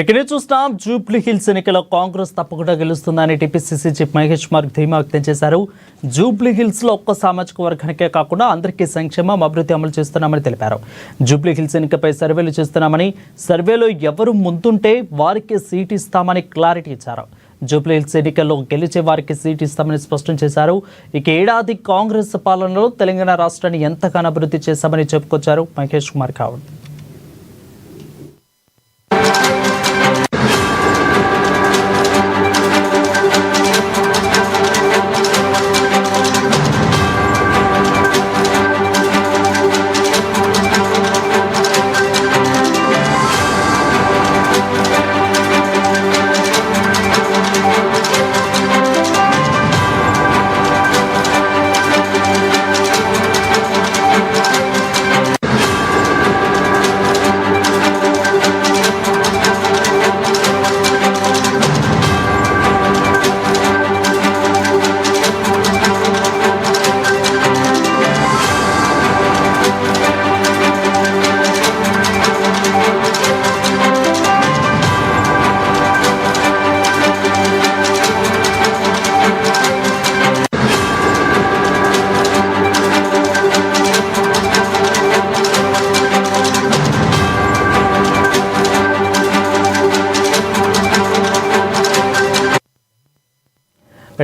వెంకటే చూస్తాం. Jubilee hills ఎన్నికల్లో కాంగ్రెస్ తప్పకుండా గెలుస్తుందని టీపీసీసీ చీఫ్ మహేష్ కుమార్ ధీమా వ్యక్తం చేశారు. జూబ్లీ హిల్స్ లో ఒక్క సామాజిక వర్గానికే కాకుండా అందరికీ సంక్షేమం అభివృద్ధి అమలు చేస్తున్నామని తెలిపారు. జూబ్లీ హిల్స్ ఎన్నికపై సర్వేలు చేస్తున్నామని, సర్వేలో ఎవరు ముందుంటే వారికి సీటు ఇస్తామని క్లారిటీ ఇచ్చారు. జూబ్లీ హిల్స్ ఎన్నికల్లో గెలిచే వారికి సీటు ఇస్తామని స్పష్టం చేశారు. ఇక ఏడాది కాంగ్రెస్ పాలనలో తెలంగాణ రాష్ట్రాన్ని ఎంతగానో అభివృద్ధి చేశామని చెప్పుకొచ్చారు మహేష్ కుమార్ గౌడ్.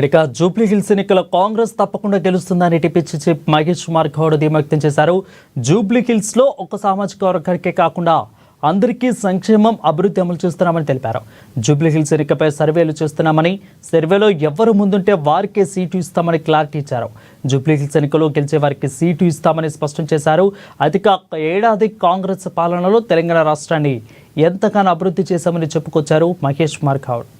ఇక జూబ్లీ హిల్స్ ఎన్నికల కాంగ్రెస్ తప్పకుండా గెలుస్తుందని టీపీసీసీ చీఫ్ మహేష్ కుమార్ గౌడ్ ధీమా వ్యక్తం చేశారు. జూబ్లీ హిల్స్ లో ఒక సామాజిక వర్గానికే కాకుండా అందరికీ సంక్షేమం అభివృద్ధి అమలు చేస్తున్నామని తెలిపారు. జూబ్లీ హిల్స్ ఎన్నికపై సర్వేలు చేస్తున్నామని, సర్వేలో ఎవరు ముందుంటే వారికే సీటు ఇస్తామని క్లారిటీ ఇచ్చారు. జూబ్లీ హిల్స్ ఎన్నికల్లో గెలిచే వారికి సీటు ఇస్తామని స్పష్టం చేశారు. అధిక ఏడాది కాంగ్రెస్ పాలనలో తెలంగాణ రాష్ట్రాన్ని ఎంతగానో అభివృద్ధి చేశామని చెప్పుకొచ్చారు మహేష్ కుమార్ గౌడ్.